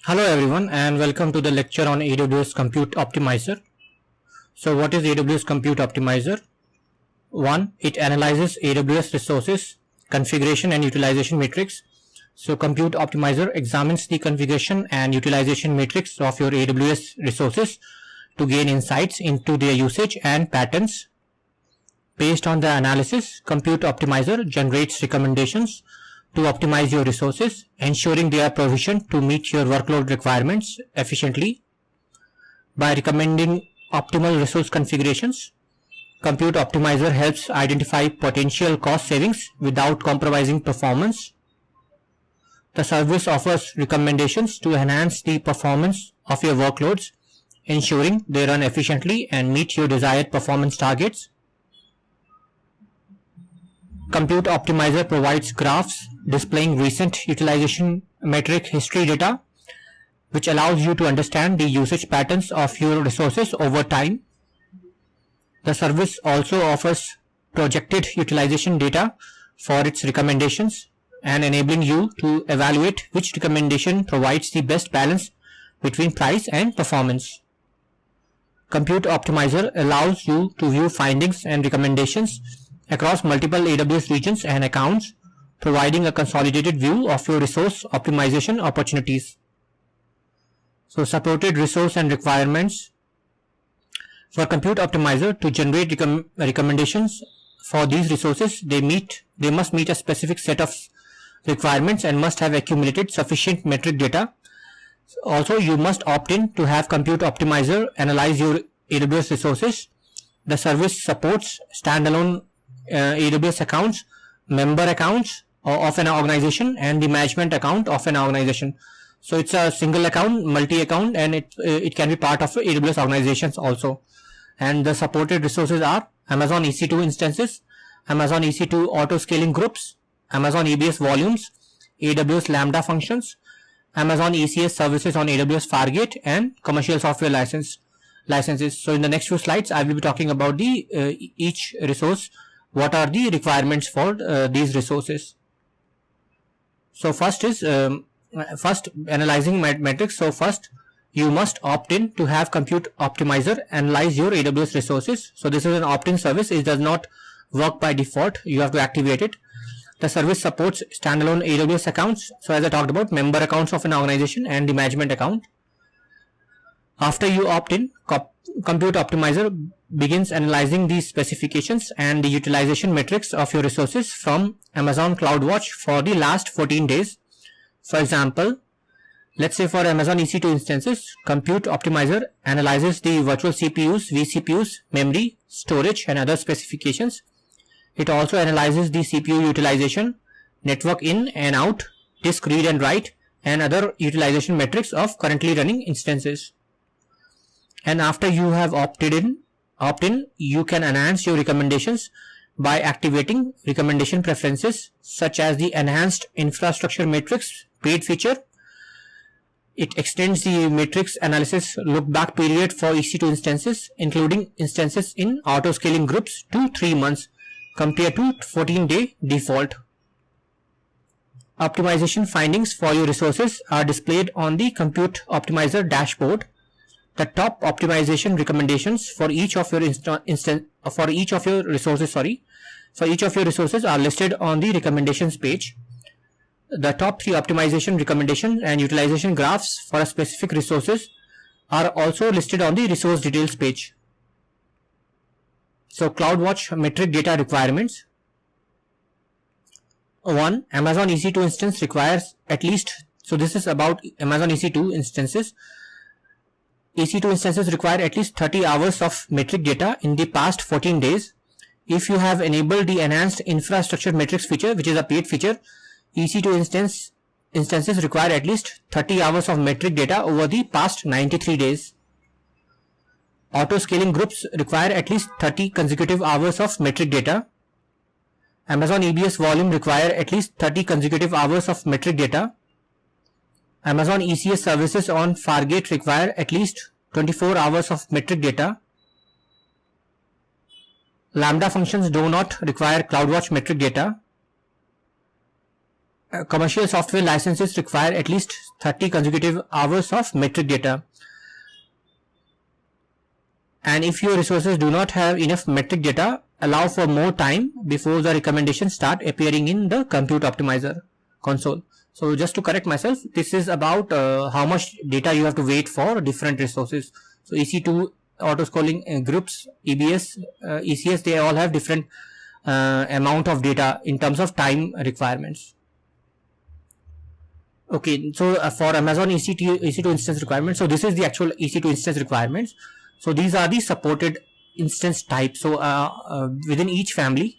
Hello everyone and welcome to the lecture on AWS Compute Optimizer. So what is AWS Compute Optimizer? 1. It analyzes AWS resources, configuration and utilization metrics. So Compute Optimizer examines the configuration and utilization metrics of your AWS resources to gain insights into their usage and patterns. Based on the analysis, Compute Optimizer generates recommendations to optimize your resources, ensuring they are provisioned to meet your workload requirements efficiently. By recommending optimal resource configurations, Compute Optimizer helps identify potential cost savings without compromising performance. The service offers recommendations to enhance the performance of your workloads, ensuring they run efficiently and meet your desired performance targets. Compute Optimizer provides graphs displaying recent utilization metric history data, which allows you to understand the usage patterns of your resources over time. The service also offers projected utilization data for its recommendations and enabling you to evaluate which recommendation provides the best balance between price and performance. Compute Optimizer allows you to view findings and recommendations across multiple AWS regions and accounts, providing a consolidated view of your resource optimization opportunities. So supported resource and requirements. For Compute Optimizer to generate recommendations for these resources, they must meet a specific set of requirements and must have accumulated sufficient metric data. Also, you must opt in to have Compute Optimizer analyze your AWS resources. The service supports standalone AWS accounts, member accounts of an organization, and the management account of an organization. So it's a single account, multi-account, and it can be part of AWS organizations also. And the supported resources are Amazon EC2 instances, Amazon EC2 auto scaling groups, Amazon EBS volumes, AWS Lambda functions, Amazon ECS services on AWS Fargate, and commercial software licenses. So in the next few slides, I will be talking about the each resource. What are the requirements for these resources? So first is analyzing metrics. So first you must opt in to have Compute Optimizer analyze your AWS resources. So this is an opt-in service. It does not work by default. You have to activate it. The service supports standalone AWS accounts. So as I talked about, member accounts of an organization and the management account. After you opt in, Compute Optimizer begins analyzing the specifications and the utilization metrics of your resources from Amazon CloudWatch for the last 14 days. For example, let's say for Amazon EC2 instances, Compute Optimizer analyzes the virtual CPUs, vCPUs, memory, storage, and other specifications. It also analyzes the CPU utilization, network in and out, disk read and write, and other utilization metrics of currently running instances. And after you have opt in, you can enhance your recommendations by activating recommendation preferences such as the enhanced infrastructure matrix paid feature. It extends the matrix analysis look back period for EC2 instances, including instances in auto scaling groups to 3 months compared to 14-day default. Optimization findings for your resources are displayed on the Compute Optimizer dashboard. The top optimization recommendations for each of your resources are listed on the recommendations page. The top 3 optimization recommendation and utilization graphs for a specific resources are also listed on the resource details page. So CloudWatch metric data requirements. 1. Amazon EC2 instance requires at least, so this is about Amazon EC2 instances. EC2 instances require at least 30 hours of metric data in the past 14 days. If you have enabled the enhanced infrastructure metrics feature, which is a paid feature, EC2 instances require at least 30 hours of metric data over the past 93 days. Auto scaling groups require at least 30 consecutive hours of metric data. Amazon EBS volume require at least 30 consecutive hours of metric data. Amazon ECS services on Fargate require at least 24 hours of metric data. Lambda functions do not require CloudWatch metric data. commercial software licenses require at least 30 consecutive hours of metric data. And if your resources do not have enough metric data, allow for more time before the recommendations start appearing in the Compute Optimizer console. So just to correct myself, this is about how much data you have to wait for different resources. So EC2, auto-scaling groups, EBS, ECS, they all have different amount of data in terms of time requirements. Okay, so for Amazon EC2 instance requirements, so this is the actual EC2 instance requirements. So these are the supported instance types. So within each family,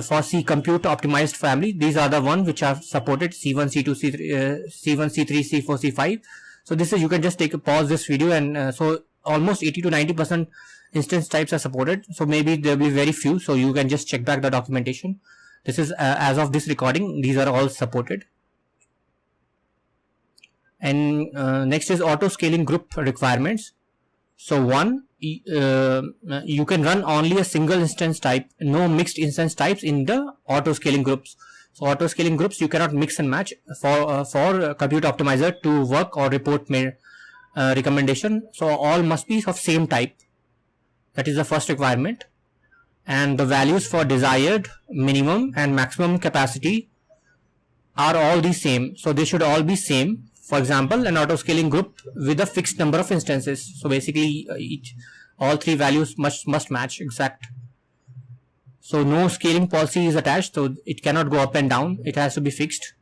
for C compute optimized family, these are the ones which are supported: C1, C2, C1, C3, C4, C5. So this is, you can just take a pause this video, and so almost 80 to 90% instance types are supported. So maybe there will be very few. So you can just check back the documentation. This is as of this recording, these are all supported. And next is auto scaling group requirements. So one, you can run only a single instance type, no mixed instance types in the auto scaling groups. So auto scaling groups, you cannot mix and match for Compute Optimizer to work or report recommendation. So all must be of same type. That is the first requirement. And the values for desired minimum and maximum capacity are all the same. So they should all be same. For example, an auto scaling group with a fixed number of instances. So basically all three values must match exact. So no scaling policy is attached, so it cannot go up and down. It has to be fixed.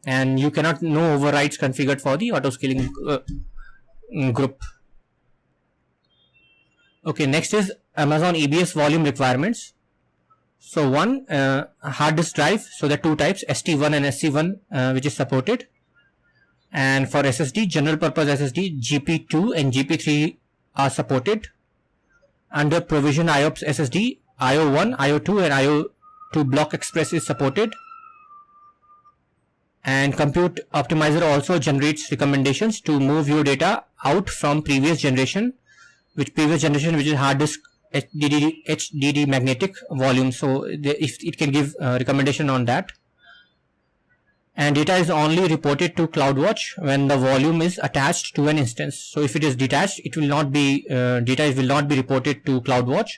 And you cannot, no overrides configured for the auto scaling group. Okay, next is Amazon EBS volume requirements. So one, hard disk drive. So there are two types, ST1 and SC1, which is supported. And for SSD, general purpose SSD, GP2 and GP3 are supported. Under provision IOPS SSD, IO1, IO2 and IO2 block express is supported. And Compute Optimizer also generates recommendations to move your data out from previous generation, which is hard disk HDD magnetic volume. So if it can give recommendation on that. And data is only reported to CloudWatch when the volume is attached to an instance. So if it is detached, it will not be data will not be reported to CloudWatch,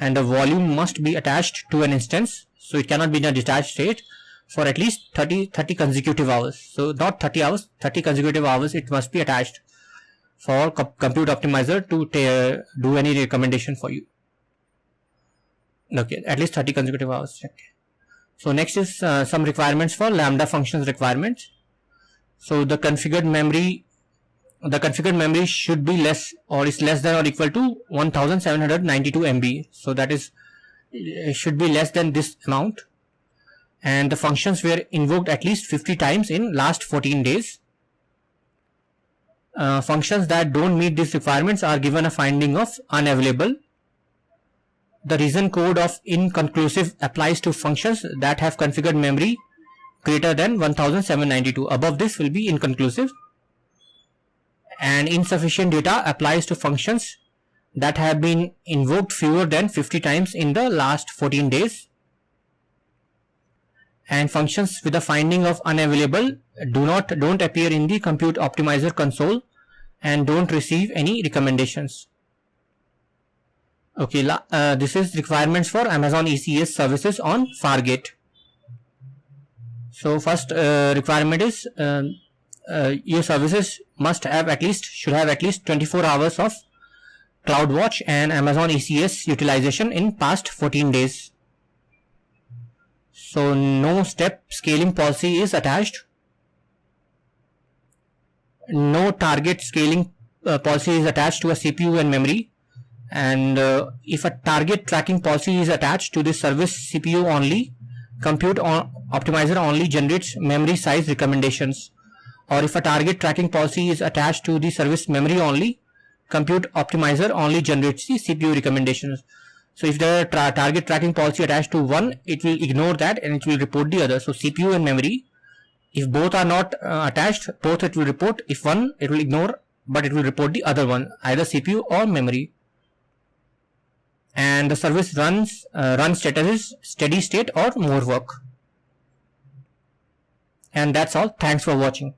and the volume must be attached to an instance. So it cannot be in a detached state for at least 30 consecutive hours. So not 30 hours, 30 consecutive hours it must be attached for Compute Optimizer to do any recommendation for you. Okay, at least 30 consecutive hours. Okay. So next is some requirements for Lambda functions requirements. So the configured memory should be less or is less than or equal to 1792 MB. So that is, should be less than this amount. And the functions were invoked at least 50 times in last 14 days. Functions that don't meet these requirements are given a finding of unavailable. The reason code of inconclusive applies to functions that have configured memory greater than 1792. Above this will be inconclusive. And insufficient data applies to functions that have been invoked fewer than 50 times in the last 14 days. And functions with a finding of unavailable don't appear in the Compute Optimizer console and don't receive any recommendations. Okay, this is requirements for Amazon ECS services on Fargate. So first requirement is your services should have at least 24 hours of CloudWatch and Amazon ECS utilization in past 14 days. So no step scaling policy is attached. No target scaling policy is attached to a CPU and memory. And if a target tracking policy is attached to the service CPU only, Compute Optimizer only generates memory size recommendations. Or if a target tracking policy is attached to the service memory only, Compute Optimizer only generates the CPU recommendations. So if the target tracking policy attached to one, it will ignore that and it will report the other. So CPU and memory, if both are not attached, both it will report. If one, it will ignore, but it will report the other one, either CPU or memory. And the service run status is steady state or more work. And that's all. Thanks for watching.